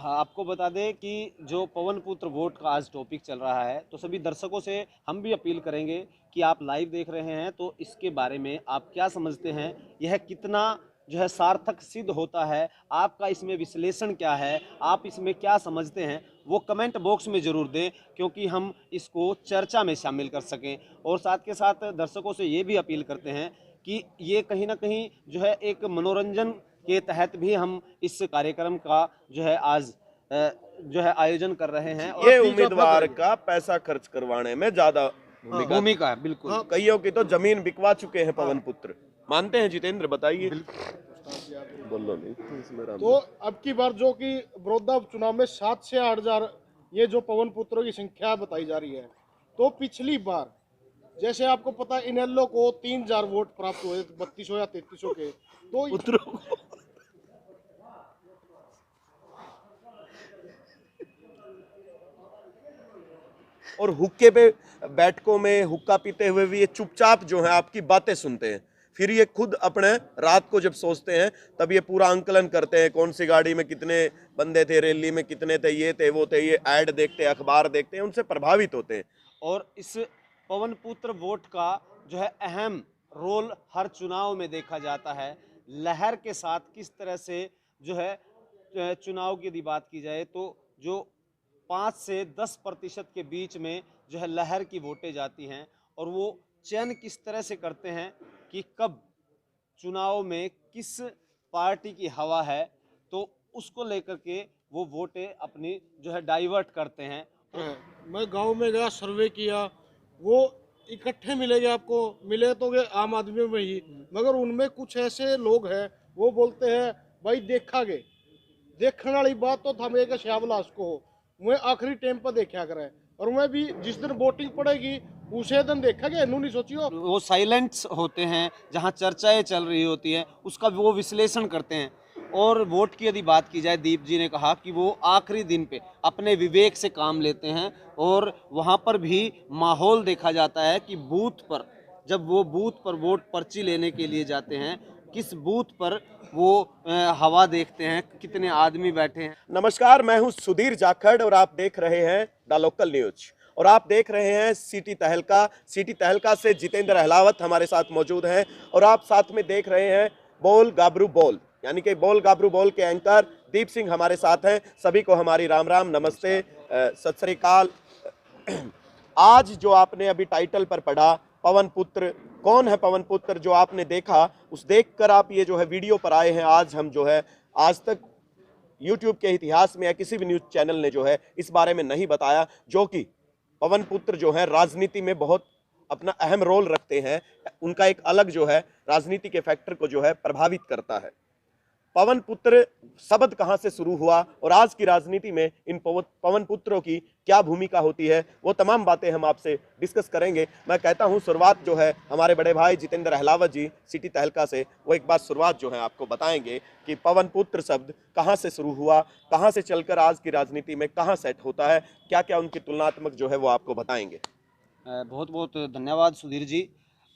हाँ, आपको बता दें कि जो पवन पुत्र वोट का आज टॉपिक चल रहा है, तो सभी दर्शकों से हम भी अपील करेंगे कि आप लाइव देख रहे हैं तो इसके बारे में आप क्या समझते हैं, यह कितना जो है सार्थक सिद्ध होता है, आपका इसमें विश्लेषण क्या है, आप इसमें क्या समझते हैं, वो कमेंट बॉक्स में ज़रूर दें, क्योंकि हम इसको चर्चा में शामिल कर सकें। और साथ के साथ दर्शकों से ये भी अपील करते हैं कि ये कहीं ना कहीं जो है एक मनोरंजन के तहत भी हम इस कार्यक्रम का जो है आज जो है आयोजन कर रहे हैं। ये और उम्मीदवार का पैसा खर्च करवाने में ज्यादा भूमिका है, बिल्कुल। हाँ, कईयों की तो जमीन बिकवा चुके हैं पवन पुत्र, मानते हैं जितेंद्र? बताइए। बोलो नहीं तो अब की बार जो कि बड़ौदा चुनाव में 7 से 8,000 ये जो पवन पुत्रों की संख्या बताई जा रही है, तो पिछली बार जैसे आपको पता है इनेलो को 3,000 वोट प्राप्त हुए 3200 या 3300 के, तो पुत्रों को और हुक्के पे बैठकों में हुक्का पीते हुए भी ये चुपचाप जो है आपकी बातें सुनते हैं, फिर ये खुद अपने रात को जब सोचते हैं तब ये पूरा अंकलन करते हैं, कौन सी गाड़ी में कितने बंदे थे, रैली में कितने थे, ये थे वो थे, ये ऐड देखते हैं, अखबार देखते हैं, उनसे प्रभावित होते हैं। और इस पवन पुत्र वोट का जो है अहम रोल हर चुनाव में देखा जाता है। लहर के साथ किस तरह से जो है चुनाव की यदि बात की जाए तो जो 5 से 10% के बीच में जो है लहर की वोटें जाती हैं, और वो चयन किस तरह से करते हैं कि कब चुनाव में किस पार्टी की हवा है, तो उसको लेकर के वो वोटें अपनी जो है डाइवर्ट करते हैं। मैं गांव में गया, सर्वे किया, वो इकट्ठे मिलेंगे आपको, मिले तो गे आम आदमी में ही, मगर उनमें कुछ ऐसे लोग हैं वो बोलते हैं भाई देखा गे, देखने वाली बात तो था मेरे श्यामलास को हो, मैं आखिरी टाइम पर देखा करे, और मैं भी जिस दिन वोटिंग पड़ेगी उसे दिन देखा गया, नू नहीं सोचियो। वो साइलेंट्स होते हैं, जहां चर्चाएं चल रही होती हैं उसका वो विश्लेषण करते हैं। और वोट की यदि बात की जाए, दीप जी ने कहा कि वो आखिरी दिन पे अपने विवेक से काम लेते हैं, और वहां पर भी माहौल देखा जाता है कि बूथ पर जब वो बूथ पर वोट पर्ची लेने के लिए जाते हैं, किस बूथ पर वो हवा देखते हैं, कितने आदमी बैठे हैं। नमस्कार, मैं हूं सुधीर जाखड़ और आप देख रहे हैं द लोकल न्यूज, और आप देख रहे हैं सिटी तहलका। सिटी तहलका से जितेंद्र अहलावत हमारे साथ मौजूद हैं, और आप साथ में देख रहे हैं बोल गाबरू बोल, यानी कि बोल गाबरू बोल के एंकर दीप सिंह हमारे साथ हैं। सभी को हमारी राम राम, नमस्ते, सत श्री अकाल। आज जो आपने अभी टाइटल पर पढ़ा, पवन पुत्र, कौन है पवन पुत्र, जो आपने देखा, उस देखकर आप ये जो है वीडियो पर आए हैं। आज हम जो है आज तक यूट्यूब के इतिहास में या किसी भी न्यूज चैनल ने जो है इस बारे में नहीं बताया, जो कि पवन पुत्र जो है राजनीति में बहुत अपना अहम रोल रखते हैं, उनका एक अलग जो है राजनीति के फैक्टर को जो है प्रभावित करता है। पवन पुत्र शब्द कहां से शुरू हुआ और आज की राजनीति में इन पवन पुत्रों की क्या भूमिका होती है, वो तमाम बातें हम आपसे डिस्कस करेंगे। मैं कहता हूं शुरुआत जो है हमारे बड़े भाई जितेंद्र अहलावत जी सिटी तहलका से, वो एक बार शुरुआत जो है आपको बताएंगे कि पवन पुत्र शब्द कहां से शुरू हुआ, कहां से चलकर आज की राजनीति में कहां सेट होता है, क्या क्या उनकी तुलनात्मक जो है वो आपको बताएंगे। बहुत बहुत धन्यवाद सुधीर जी।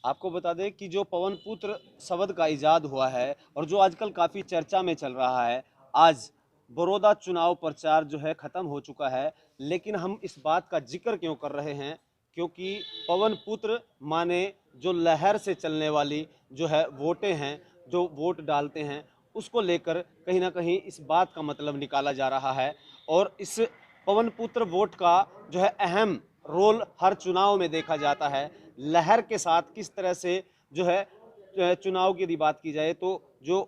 आपको बता दें कि जो पवन पुत्र शब्द का इजाद हुआ है और जो आजकल काफ़ी चर्चा में चल रहा है, आज बड़ौदा चुनाव प्रचार जो है ख़त्म हो चुका है, लेकिन हम इस बात का जिक्र क्यों कर रहे हैं, क्योंकि पवन पुत्र माने जो लहर से चलने वाली जो है वोटें हैं, जो वोट डालते हैं, उसको लेकर कहीं ना कहीं इस बात का मतलब निकाला जा रहा है। और इस पवन पुत्र वोट का जो है अहम रोल हर चुनाव में देखा जाता है। लहर के साथ किस तरह से जो है चुनाव की यदि बात की जाए तो जो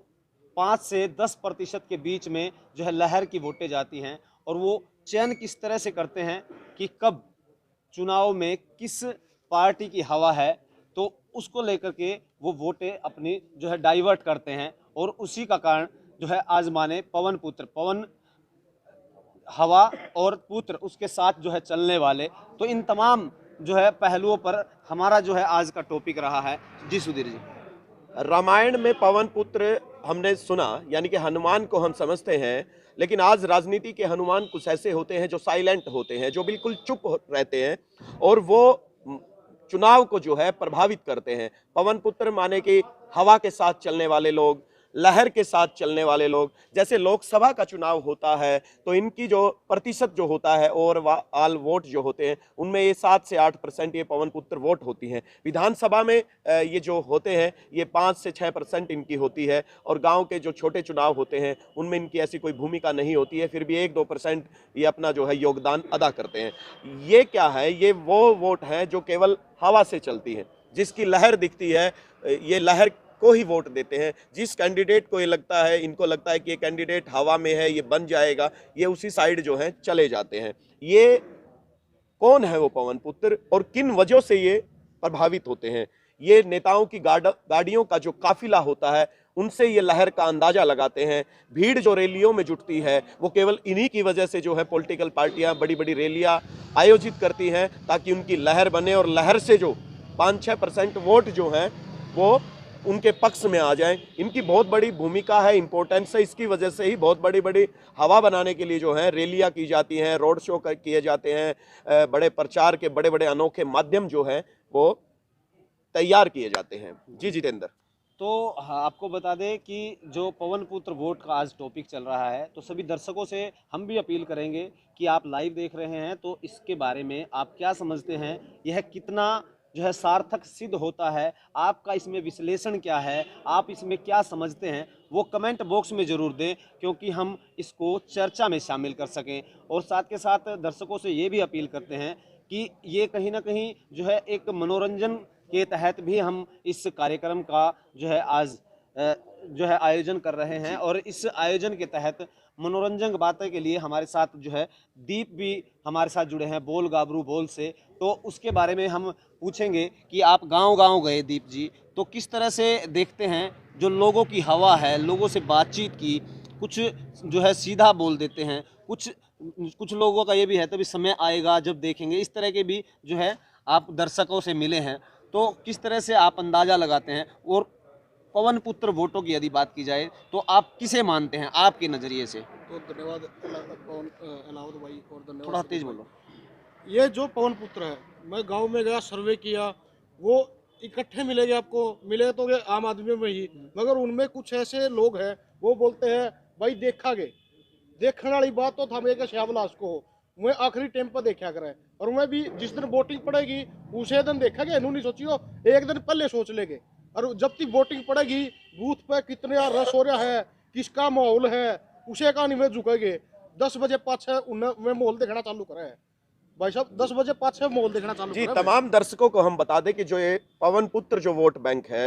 5 से 10% के बीच में जो है लहर की वोटें जाती हैं, और वो चयन किस तरह से करते हैं कि कब चुनाव में किस पार्टी की हवा है, तो उसको लेकर के वो वोटें अपनी जो है डाइवर्ट करते हैं। और उसी का कारण जो है आज माने पवन पुत्र, पवन हवा और पुत्र उसके साथ जो है चलने वाले, तो इन तमाम जो है पहलुओं पर हमारा जो है आज का टॉपिक रहा है। जी सुधीर जी। रामायण में पवन पुत्र हमने सुना, यानी कि हनुमान को हम समझते हैं, लेकिन आज राजनीति के हनुमान कुछ ऐसे होते हैं जो साइलेंट होते हैं, जो बिल्कुल चुप रहते हैं, और वो चुनाव को जो है प्रभावित करते हैं। पवन पुत्र माने कि हवा के साथ चलने वाले लोग, लहर के साथ चलने वाले लोग, जैसे लोकसभा का चुनाव होता है तो इनकी जो प्रतिशत जो होता है और ऑल वोट जो होते हैं उनमें ये 7 से 8% ये पवन पुत्र वोट होती हैं। विधानसभा में ये जो होते हैं ये 5 से 6% इनकी होती है, और गांव के जो छोटे चुनाव होते हैं उनमें इनकी ऐसी कोई भूमिका नहीं होती है, फिर भी 1-2% ये अपना जो है योगदान अदा करते हैं। ये क्या है, ये वो वोट है जो केवल हवा से चलती है, जिसकी लहर दिखती है ये लहर को ही वोट देते हैं। जिस कैंडिडेट को ये लगता है, इनको लगता है कि ये कैंडिडेट हवा में है, ये बन जाएगा, ये उसी साइड जो है चले जाते हैं। ये कौन है वो पवन पुत्र और किन वजहों से ये प्रभावित होते हैं? ये नेताओं की गाड़ियों का जो काफिला होता है उनसे ये लहर का अंदाजा लगाते हैं। भीड़ जो रैलियों में जुटती है वो केवल इन्हीं की वजह से जो है पॉलिटिकल पार्टियां बड़ी बड़ी रैलियां आयोजित करती हैं ताकि उनकी लहर बने और लहर से जो 5-6% वोट जो हैं वो उनके पक्ष में आ जाएं। इनकी बहुत बड़ी भूमिका है, इंपॉर्टेंस है। इसकी वजह से ही बहुत बड़ी बड़ी हवा बनाने के लिए जो है रैलियां की जाती हैं, रोड शो किए जाते हैं, बड़े प्रचार के बड़े बड़े अनोखे माध्यम जो हैं वो तैयार किए जाते हैं। जी जितेंद्र। तो हाँ, आपको बता दें कि जो पवन पुत्र वोट का आज टॉपिक चल रहा है, तो सभी दर्शकों से हम भी अपील करेंगे कि आप लाइव देख रहे हैं तो इसके बारे में आप क्या समझते हैं, यह कितना जो है सार्थक सिद्ध होता है, आपका इसमें विश्लेषण क्या है, आप इसमें क्या समझते हैं, वो कमेंट बॉक्स में ज़रूर दें, क्योंकि हम इसको चर्चा में शामिल कर सकें। और साथ के साथ दर्शकों से ये भी अपील करते हैं कि ये कहीं ना कहीं जो है एक मनोरंजन के तहत भी हम इस कार्यक्रम का जो है आज जो है आयोजन कर रहे हैं, और इस आयोजन के तहत मनोरंजन बातें के लिए हमारे साथ जो है दीप भी हमारे साथ जुड़े हैं, बोल गाबरू बोल से। तो उसके बारे में हम पूछेंगे कि आप गांव-गांव गए दीप जी, तो किस तरह से देखते हैं जो लोगों की हवा है, लोगों से बातचीत की, कुछ जो है सीधा बोल देते हैं, कुछ लोगों का ये भी है तो भी समय आएगा जब देखेंगे, इस तरह के भी जो है आप दर्शकों से मिले हैं, तो किस तरह से आप अंदाज़ा लगाते हैं? और पवन पुत्र वोटों की यदि बात की जाए तो आप किसे मानते हैं आपके नज़रिए से? तो धन्यवाद पवन अलाउद भाई, और धन्यवाद। थोड़ा तेज बोलो। ये जो पवन पुत्र है, मैं गांव में गया, सर्वे किया, वो इकट्ठे मिलेंगे आपको, मिले तो आम आदमी में ही, मगर उनमें कुछ ऐसे लोग हैं वो बोलते हैं भाई देखा गे, देखने वाली बात तो था एक श्यामलास को हो, मैं आखिरी टाइम पर देखा करे, और मैं भी जिस दिन वोटिंग पड़ेगी उसे दिन देखा गया, नहीं सोचियो एक दिन पहले सोच लेंगे। और जब तक वोटिंग पड़ेगी बूथ पे कितने रस हो रहा है, किसका माहौल है, उसे कहानी में झुकेंगे। 10 बजे पाछे उन्हें माहौल देखना चालू करा है भाई साहब, 10 बजे पाछे माहौल देखना चालू जी, करा है। तमाम दर्शकों को हम बता दें कि जो ये पवन पुत्र जो वोट बैंक है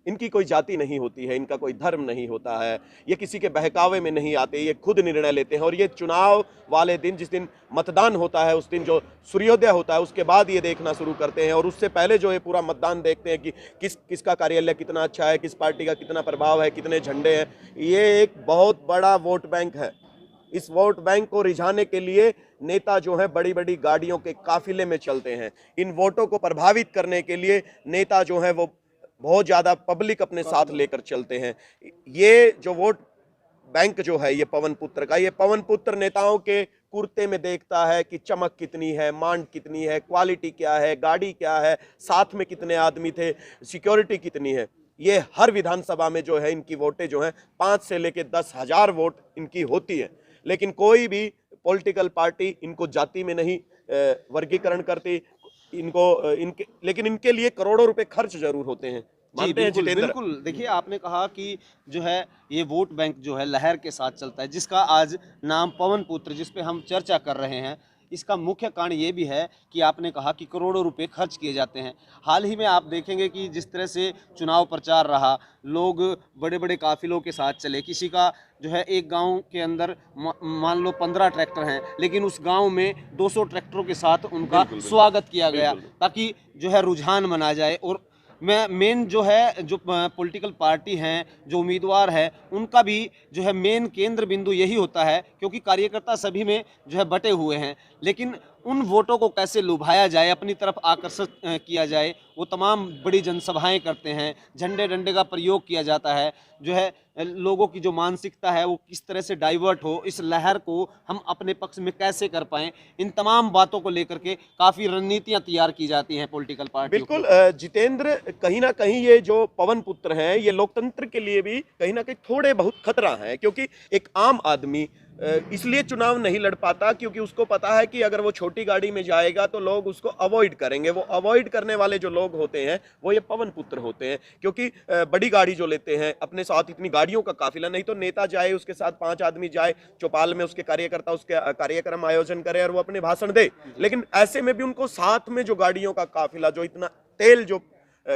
इनकी कोई जाति नहीं होती है, इनका कोई धर्म नहीं होता है, ये किसी के बहकावे में नहीं आते, ये खुद निर्णय लेते हैं। और ये चुनाव वाले दिन, जिस दिन मतदान होता है, उस दिन जो सूर्योदय होता है उसके बाद ये देखना शुरू करते हैं, और उससे पहले जो है पूरा मतदान देखते हैं कि किसका कार्यालय कितना अच्छा है, किस पार्टी का कितना प्रभाव है, कितने झंडे हैं। ये एक बहुत बड़ा वोट बैंक है। इस वोट बैंक को रिझाने के लिए नेता जो है बड़ी बड़ी गाड़ियों के काफिले में चलते हैं। इन वोटों को प्रभावित करने के लिए नेता जो है वो बहुत ज़्यादा पब्लिक अपने साथ लेकर चलते हैं। ये जो वोट बैंक जो है ये पवन पुत्र का, ये पवन पुत्र नेताओं के कुर्ते में देखता है कि चमक कितनी है, मांड कितनी है, क्वालिटी क्या है, गाड़ी क्या है, साथ में कितने आदमी थे, सिक्योरिटी कितनी है। ये हर विधानसभा में जो है इनकी वोटें जो हैं 5 से लेकर 10,000 वोट इनकी होती है। लेकिन कोई भी पॉलिटिकल पार्टी इनको जाति में नहीं वर्गीकरण करती, लेकिन इनके लिए करोड़ों रुपए खर्च जरूर होते हैं। जी बिल्कुल बिल्कुल। देखिए, आपने कहा कि जो है ये वोट बैंक जो है लहर के साथ चलता है, जिसका आज नाम पवन पुत्र, जिस पे हम चर्चा कर रहे हैं, इसका मुख्य कारण ये भी है कि आपने कहा कि करोड़ों रुपए खर्च किए जाते हैं। हाल ही में आप देखेंगे कि जिस तरह से चुनाव प्रचार रहा, लोग बड़े बड़े काफिलों के साथ चले, किसी का जो है एक गांव के अंदर मान लो 15 ट्रैक्टर हैं, लेकिन उस गांव में 200 ट्रैक्टरों के साथ उनका स्वागत किया गया, ताकि जो है रुझान बना जाए। और मेन जो है जो पॉलिटिकल पार्टी हैं, जो उम्मीदवार है, उनका भी जो है मेन केंद्र बिंदु यही होता है, क्योंकि कार्यकर्ता सभी में जो है बटे हुए हैं। लेकिन उन वोटों को कैसे लुभाया जाए, अपनी तरफ आकर्षित किया जाए। वो तमाम बड़ी जनसभाएं करते हैं, झंडे डंडे का प्रयोग किया जाता है, जो है लोगों की जो मानसिकता है वो किस तरह से डाइवर्ट हो, इस लहर को हम अपने पक्ष में कैसे कर पाएं, इन तमाम बातों को लेकर के काफ़ी रणनीतियां तैयार की जाती हैं पॉलिटिकल पार्टियों की। बिल्कुल जितेंद्र, कहीं ना कहीं ये जो पवन पुत्र हैं ये लोकतंत्र के लिए भी कहीं ना कहीं थोड़े बहुत खतरा है, क्योंकि एक आम आदमी इसलिए चुनाव नहीं लड़ पाता क्योंकि उसको पता है कि अगर वो छोटी गाड़ी में जाएगा तो लोग उसको अवॉइड करेंगे। वो अवॉइड करने वाले जो लोग होते हैं वो ये पवन पुत्र होते हैं, क्योंकि बड़ी गाड़ी जो लेते हैं अपने साथ, इतनी गाड़ियों का काफिला, नहीं तो नेता जाए उसके साथ 5 आदमी जाए, चौपाल में उसके कार्यकर्ता उसके कार्यक्रम आयोजन करे और वो अपने भाषण दे, लेकिन ऐसे में भी उनको साथ में जो गाड़ियों का काफिला, जो इतना तेल जो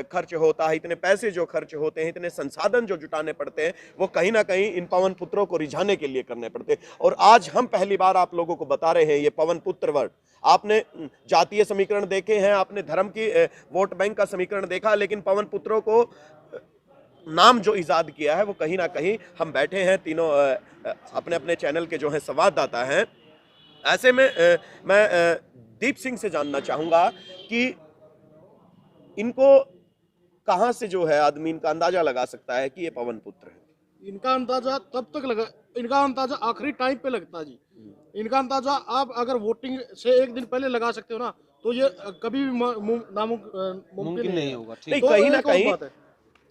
खर्च होता है, इतने पैसे जो खर्च होते हैं, इतने संसाधन जो जुटाने पड़ते हैं, वो कहीं ना कहीं इन पवन पुत्रों को रिझाने के लिए करने पड़ते हैं। और आज हम पहली बार आप लोगों को बता रहे हैं ये पवन पुत्र वर्ड। आपने जातीय समीकरण देखे हैं, आपने धर्म की वोट बैंक का समीकरण देखा, लेकिन पवन पुत्रों को नाम जो इजाद किया है वो कहीं ना कहीं हम बैठे हैं तीनों अपने अपने चैनल के जो है संवाददाता हैं। ऐसे में मैं दीप सिंह से जानना चाहूंगा कि इनको कहां से जो है आदमी इनका अंदाजा लगा सकता है कि ये पवन पुत्र है? इनका अंदाजा तब तक लगा, इनका अंदाजा आखिरी टाइम पे लगता है जी। इनका अंदाजा आप अगर वोटिंग से एक दिन पहले लगा सकते हो ना, तो ये कभी भी मुमकिन नहीं होगा। नहीं, ठीक, कहीं ना एक और कहीं बात है।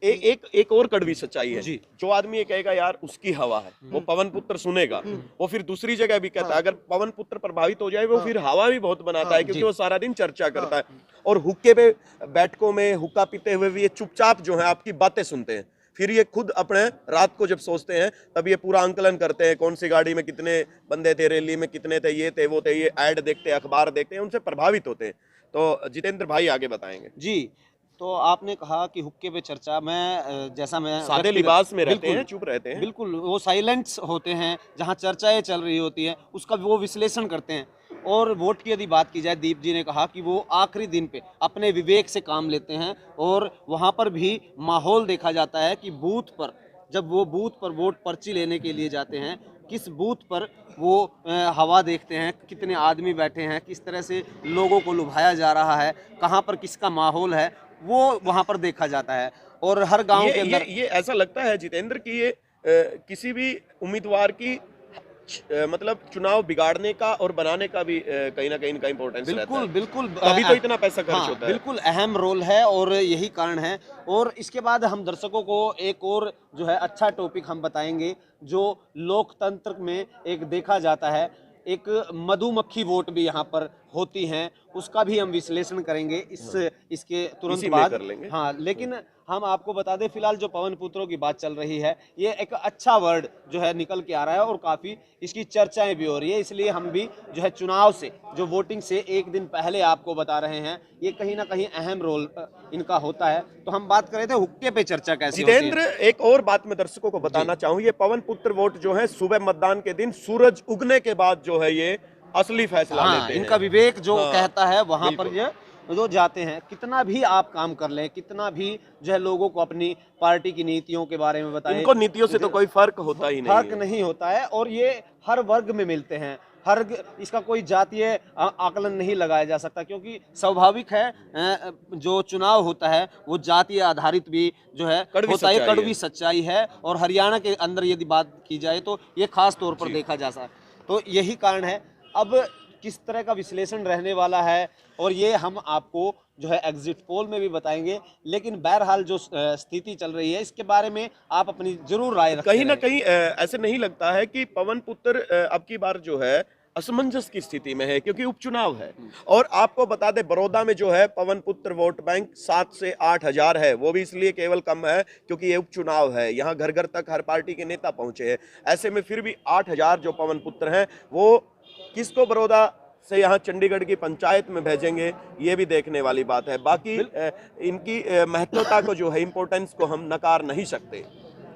एक और कड़वी सच्चाई है जी। जो आदमी ये कहेगा यार उसकी हवा है, वो पवन पुत्र सुनेगा, वो फिर दूसरी जगह भी कहता है अगर पवन पुत्र प्रभावित हो जाए वो फिर हवा भी बहुत बनाता है, क्योंकि वो सारा दिन चर्चा करता है और हुक्के पे बैठकों में हुक्का पीते हुए भी ये चुपचाप जो है आपकी बातें सुनते हैं। फिर ये खुद अपने रात को जब सोचते हैं तब ये पूरा आंकलन करते हैं, कौन सी गाड़ी में कितने बंदे थे, रैली में कितने थे, ये थे वो थे, ये ऐड देखते हैं, अखबार देखते हैं, उनसे प्रभावित होते हैं। तो जितेंद्र भाई आगे बताएंगे। जी, तो आपने कहा कि हुक्के पे चर्चा, मैं जैसा मैं सादे लिबास में रहते हैं, चुप रहते हैं, बिल्कुल वो साइलेंट्स होते हैं, जहाँ चर्चाएं चल रही होती हैं उसका वो विश्लेषण करते हैं। और वोट की यदि बात की जाए, दीप जी ने कहा कि वो आखिरी दिन पे अपने विवेक से काम लेते हैं और वहाँ पर भी माहौल देखा जाता है कि बूथ पर, जब वो बूथ पर वोट पर्ची लेने के लिए जाते हैं, किस बूथ पर वो हवा देखते हैं, कितने आदमी बैठे हैं, किस तरह से लोगों को लुभाया जा रहा है, कहाँ पर किसका माहौल है, वो वहाँ पर देखा जाता है। और हर गांव के अंदर ये ऐसा लगता है जितेंद्र कि ये किसी भी उम्मीदवार की मतलब चुनाव बिगाड़ने का और बनाने का भी कहीं ना कहीं इनका इंपॉर्टेंस रहता है। बिल्कुल तभी तो इतना पैसा खर्च हाँ, होता है। बिल्कुल अहम रोल है और यही कारण है। और इसके बाद हम दर्शकों को एक और जो है अच्छा टॉपिक हम बताएंगे जो लोकतंत्र में एक देखा जाता है, एक मधुमक्खी वोट भी यहाँ पर होती हैं, उसका भी हम विश्लेषण करेंगे इसके तुरंत इसी में बाद कर लेंगे। हाँ, लेकिन हम आपको बता दें फिलहाल जो पवन पुत्रों की बात चल रही है, ये एक अच्छा वर्ड जो है निकल के आ रहा है और काफ़ी इसकी चर्चाएं भी हो रही है। इसलिए हम भी जो है चुनाव से, जो वोटिंग से एक दिन पहले आपको बता रहे हैं, ये कहीं ना कहीं अहम रोल इनका होता है। तो हम बात कर रहे थे हुक्के पे चर्चा कैसे होती है। जितेंद्र, एक और बात मैं दर्शकों को बताना चाहूँ, ये पवन पुत्र वोट जो है सुबह मतदान के दिन सूरज उगने के बाद जो है ये असली फैसला हाँ, लेते हैं। इनका विवेक जो हाँ, कहता है वहां पर बिल्कुल। ये जो जाते हैं, कितना भी आप काम कर लें, कितना भी जो है लोगों को अपनी पार्टी की नीतियों के बारे में बताएं, इनको नीतियों से तो कोई फर्क होता ही नहीं फर्क है। नहीं होता है। और ये हर वर्ग में मिलते हैं, इसका कोई जातीय आकलन नहीं लगाया जा सकता, क्योंकि स्वाभाविक है जो चुनाव होता है वो जातीय आधारित भी जो है होता है, कड़वी सच्चाई है। और हरियाणा के अंदर यदि बात की जाए तो ये खास तौर पर देखा जा सकता है। तो यही कारण है। अब किस तरह का विश्लेषण रहने वाला है और ये हम आपको जो है एग्जिट पोल में भी बताएंगे, लेकिन बहरहाल जो स्थिति चल रही है इसके बारे में आप अपनी जरूर राय रखते कहीं ना रहें। कहीं ऐसे नहीं लगता है कि पवन पुत्र अब की बार जो है असमंजस की स्थिति में है, क्योंकि उपचुनाव है। और आपको बता दें बड़ौदा में जो है पवन पुत्र वोट बैंक 7 से 8 हजार है, वो भी इसलिए केवल कम है क्योंकि ये उपचुनाव है, यहाँ घर घर तक हर पार्टी के नेता पहुंचे हैं। ऐसे में फिर भी 8 हजार जो पवन पुत्र हैं वो किसको बड़ौदा से यहाँ चंडीगढ़ की पंचायत में भेजेंगे, ये भी देखने वाली बात है। बाकी इनकी महत्वता को जो है इम्पोर्टेंस को हम नकार नहीं सकते।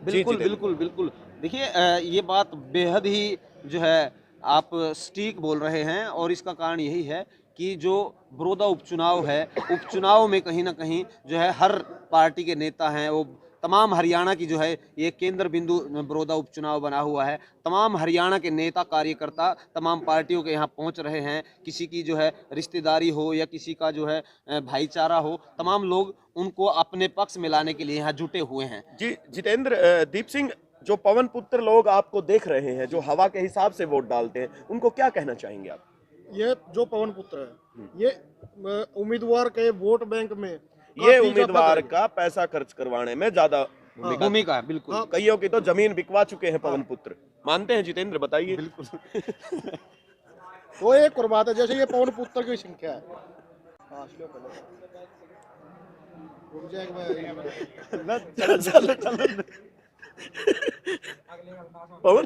बिल्कुल बिल्कुल बिल्कुल। देखिए ये बात बेहद ही जो है आप सटीक बोल रहे हैं और इसका कारण यही है कि जो बड़ौदा उपचुनाव है, उपचुनाव में कहीं ना कहीं जो है हर पार्टी के नेता हैं वो तमाम हरियाणा की जो है ये केंद्र बिंदु बड़ौदा उपचुनाव बना हुआ है। तमाम हरियाणा के नेता कार्यकर्ता तमाम पार्टियों के यहाँ पहुँच रहे हैं। किसी की जो है रिश्तेदारी हो या किसी का जो है भाईचारा हो, तमाम लोग उनको अपने पक्ष में लाने के लिए यहाँ जुटे हुए हैं। जी जितेंद्र, दीप सिंह, जो पवन पुत्र लोग आपको देख रहे हैं, जो हवा के हिसाब से वोट डालते हैं, उनको क्या कहना चाहेंगे आप? ये जो पवन पुत्र है, ये उम्मीदवार के वोट बैंक में ये काफी उम्मीदवार ज्यादा का पैसा खर्च करवाने में ज्यादा भूमिका है, बिल्कुल। हाँ। कईयों की तो जमीन बिकवा चुके हैं पवन पुत्र। मानते हैं जितेंद्र, बताइए। बिल्कुल। तो एक और बात है, जैसे ये पवन पुत्र की संख्या है। हाँ, रुक जा एक बार। चलो चलो पवन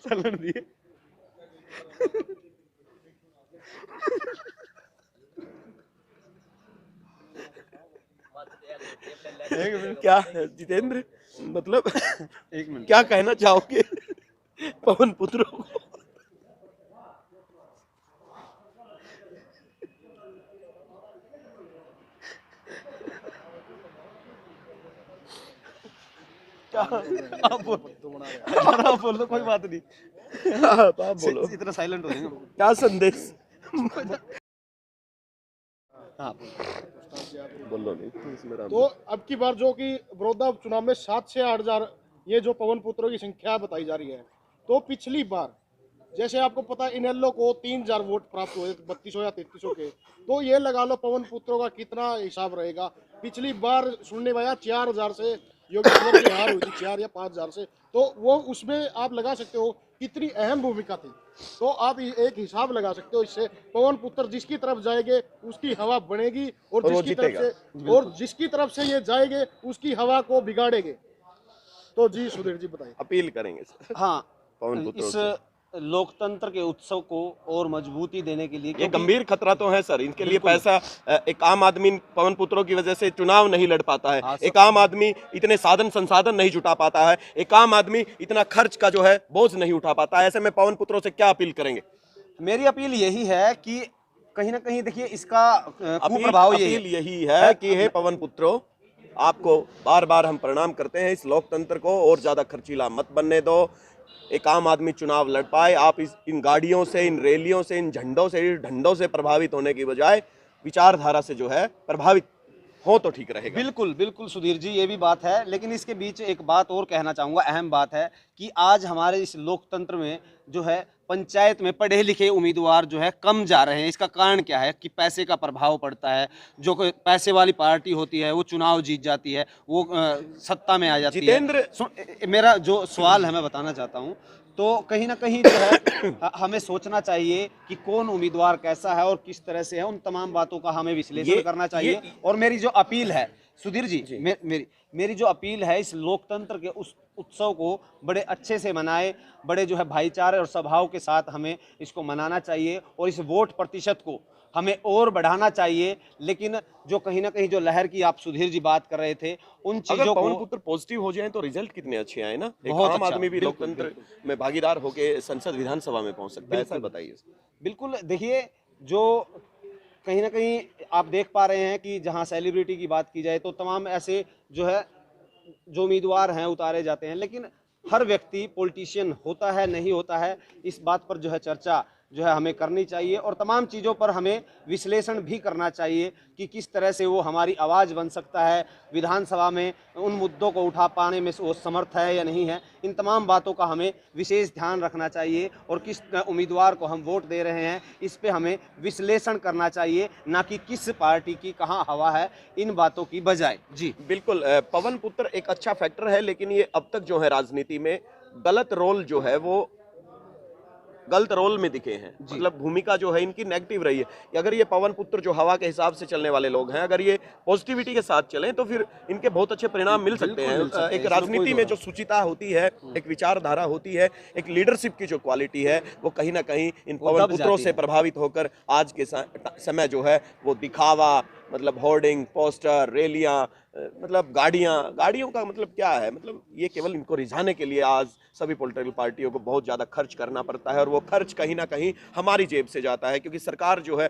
चलन दिए। क्या है जितेंद्र, मतलब एक मिनट। क्या कहना चाहोगे पवन पुत्रों को? क्या आप बोलो, कोई बात नहीं। आप बोलो, इतना साइलेंट हो जाएंगे। क्या संदेश? हाँ, बोलो नहीं तो इसमें राम। तो अब की बार जो कि बड़ौदा उपचुनाव में 7 से 8 हजार ये जो पवन पुत्रों की संख्या बताई जा रही है, तो पिछली बार जैसे आपको पता है इनेलो को 3000 वोट प्राप्त हुए 3200 या 3300 के, तो ये लगा लो पवन पुत्रों का कितना हिसाब रहेगा। पिछली बार सुनने में आया 4000 से योगी आदित्यनाथ की हार हुई थी, 4 या 5000 से, तो वो उसमें आप लगा सकते हो कितनी अहम भूमिका थी। तो आप एक हिसाब लगा सकते हो इससे, पवन पुत्र जिसकी तरफ जाएंगे उसकी हवा बनेगी और वो जिसकी तरफ से ये जाएंगे उसकी हवा को बिगाड़ेंगे। तो जी सुधीर जी बताइए। अपील करेंगे सर हाँ, पवन पुत्रों इस से। लोकतंत्र के उत्सव को और मजबूती देने के लिए, ये क्योंकि गंभीर खतरा तो है सर, इनके लिए बिल्कुल। पैसा एक आम आदमी पवन पुत्रों की वजह से चुनाव नहीं लड़ पाता है। हाँ, एक आम आदमी इतने साधन संसाधन नहीं जुटा पाता है। एक आम आदमी इतना खर्च का जो है बोझ नहीं उठा पाता है। ऐसे में पवन पुत्रों से क्या अपील करेंगे? मेरी अपील यही है कि कहीं ना कहीं देखिए इसका कुप्रभाव अपील यही है कि हे पवन पुत्रों, आपको बार बार हम प्रणाम करते हैं। इस लोकतंत्र को और ज्यादा खर्चीला मत बनने दो। एक आम आदमी चुनाव लड़ पाए। आप इन गाड़ियों से, इन रैलियों से, इन झंडों से, इन ढंडों से प्रभावित होने की बजाय विचारधारा से जो है प्रभावित हो तो ठीक रहेगा। बिल्कुल बिल्कुल सुधीर जी, ये भी बात है। लेकिन इसके बीच एक बात और कहना चाहूँगा, अहम बात है कि आज हमारे इस लोकतंत्र में जो है पंचायत में पढ़े लिखे उम्मीदवार जो है कम जा रहे हैं। इसका कारण क्या है कि पैसे का प्रभाव पड़ता है। जो कोई पैसे वाली पार्टी होती है वो चुनाव जीत जाती है, वो सत्ता में आ जाती है। जितेंद्र, मेरा जो सवाल है मैं बताना चाहता हूँ, तो कहीं ना कहीं जो है हमें सोचना चाहिए कि कौन उम्मीदवार कैसा है और किस तरह से है। उन तमाम बातों का हमें विश्लेषण करना चाहिए। और मेरी जो अपील है सुधीर जी, मेरी जो अपील है, इस लोकतंत्र के उस उत्सव को बड़े अच्छे से मनाए, बड़े जो है भाईचारे और सद्भाव के साथ हमें इसको मनाना चाहिए और इस वोट प्रतिशत को हमें और बढ़ाना चाहिए। लेकिन जो कहीं ना कहीं जो लहर की आप सुधीर जी बात कर रहे थे, उन चीजों पवन को पुत्र पॉजिटिव हो जाए तो रिजल्ट कितने अच्छे आए ना। एक बहुत आम अच्छा, आदमी भी बिल्कुल, लोकतंत्र में भागीदार होके संसद विधानसभा में पहुंच सकता है। ऐसा बताइए। बिल्कुल। देखिए, जो कहीं ना कहीं आप देख पा रहे हैं कि जहां सेलिब्रिटी की बात की जाए तो तमाम ऐसे जो है जो उम्मीदवार हैं उतारे जाते हैं। लेकिन हर व्यक्ति पॉलिटिशियन होता है नहीं होता है, इस बात पर जो है चर्चा जो है हमें करनी चाहिए और तमाम चीज़ों पर हमें विश्लेषण भी करना चाहिए कि किस तरह से वो हमारी आवाज़ बन सकता है विधानसभा में, उन मुद्दों को उठा पाने में वो समर्थ है या नहीं है। इन तमाम बातों का हमें विशेष ध्यान रखना चाहिए और किस उम्मीदवार को हम वोट दे रहे हैं इस पे हमें विश्लेषण करना चाहिए, ना कि किस पार्टी की कहाँ हवा है, इन बातों की बजाय। जी बिल्कुल, पवन पुत्र एक अच्छा फैक्टर है, लेकिन ये अब तक जो है राजनीति में गलत रोल जो है वो गलत रोल में दिखे हैं। मतलब भूमिका जो है इनकी नेगेटिव रही है। अगर ये पवन पुत्र जो हवा के हिसाब से चलने वाले लोग हैं, अगर ये पॉजिटिविटी के साथ चलें तो फिर इनके बहुत अच्छे परिणाम मिल सकते हैं। एक राजनीति में जो सुचिता होती है, एक विचारधारा होती है, एक लीडरशिप की जो क्वालिटी है, वो कहीं ना कहीं इन पवन पुत्रों से प्रभावित होकर आज के समय जो है वो दिखावा, मतलब होर्डिंग, पोस्टर, रैलियां, मतलब गाड़ियों का मतलब क्या है, मतलब ये केवल इनको रिझाने के लिए आज सभी पॉलिटिकल पार्टियों को बहुत ज़्यादा खर्च करना पड़ता है और वो खर्च कहीं ना कहीं हमारी जेब से जाता है, क्योंकि सरकार जो है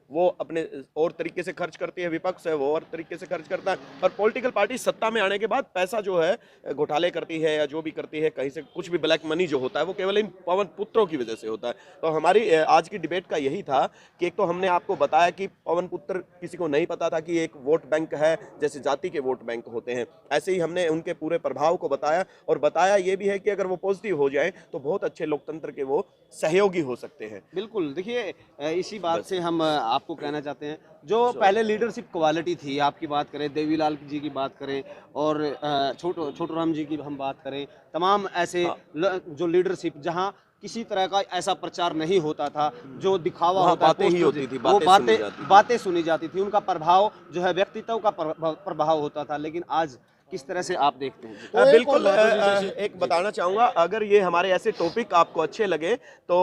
वो अपने और तरीके से खर्च करती है, विपक्ष है वो और तरीके से खर्च करता है, और पॉलिटिकल पार्टी सत्ता में आने के बाद पैसा जो है घोटाले करती है या जो भी करती है, कहीं से कुछ भी ब्लैक मनी जो होता है वो केवल इन पवन पुत्रों की वजह से होता है। तो हमारी आज की डिबेट का यही था कि एक तो हमने आपको बताया कि पवन पुत्र किसी को नहीं पता था कि एक वोट बैंक है, जैसे जाति के वोट बैंक होते हैं, ऐसे ही हमने उनके पूरे प्रभाव को बताया, और बताया ये भी है कि अगर वो पॉजिटिव हो जाए तो बहुत अच्छे लोकतंत्र के वो सहयोगी हो सकते हैं। बिल्कुल, देखिए इसी बात से हम आपको कहना चाहते हैं, जो पहले लीडरशिप क्वालिटी थी, आपकी बात करें, देवीलाल जी की बात करें, और छोटू राम जी की हम बात करें, तमाम ऐसे हाँ। जो लीडरशिप जहां किसी तरह का ऐसा प्रचार नहीं होता था, जो दिखावा वहाँ होता है, बातें ही पोस्टर होती थी, वो बातें सुनी जाती थी। बातें सुनी जाती थी, उनका प्रभाव जो है व्यक्तित्व का प्रभाव होता था। लेकिन आज किस तरह से आप देखते हैं? तो एक और बिल्कुल बात है, जैसे एक बताना चाहूँगा, अगर ये हमारे ऐसे टॉपिक आपको अच्छे लगे तो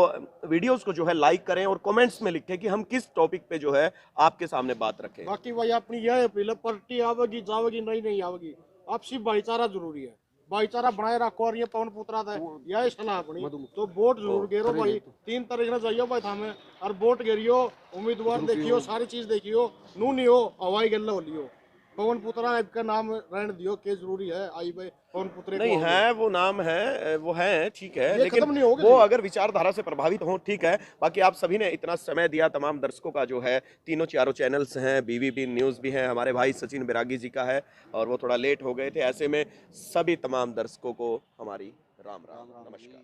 वीडियोस को जो है लाइक करें और कमेंट्स में लिखें कि हम किस टॉपिक पे जो है आपके सामने बात रखें। बाकी भाई अपनी यह अपील है, पार्टी आवेगी जावेगी नहीं आवेगी, आपसी भाईचारा जरूरी है, भाईचारा बनाए रखो। और ये पवन पुत्रा था यह सलाह अपनी, तो वोट जरूर गेरो भाई, 3 तारीख ना जाइयो भाई थामे, और वोट गेरियो, उम्मीदवार देखियो, सारी चीज देखियो, नू नहीं हो हवाई गल्ला हो लियो, पवन पुत्रा का नाम रहने दियो के जरूरी है। आई भाई पवन पुत्रे नहीं को है, वो नाम है, वो है, ठीक है, ये लेकिन खत्म नहीं होगा वो जी। अगर विचारधारा से प्रभावित हो, ठीक है। बाकी आप सभी ने इतना समय दिया, तमाम दर्शकों का जो है, तीनों चारों चैनल्स हैं, बीवीबी न्यूज़ भी है, हमारे भाई सचिन बैरागी जी का है, और वो थोड़ा लेट हो गए थे, ऐसे में सभी तमाम दर्शकों को हमारी राम राम, नमस्कार।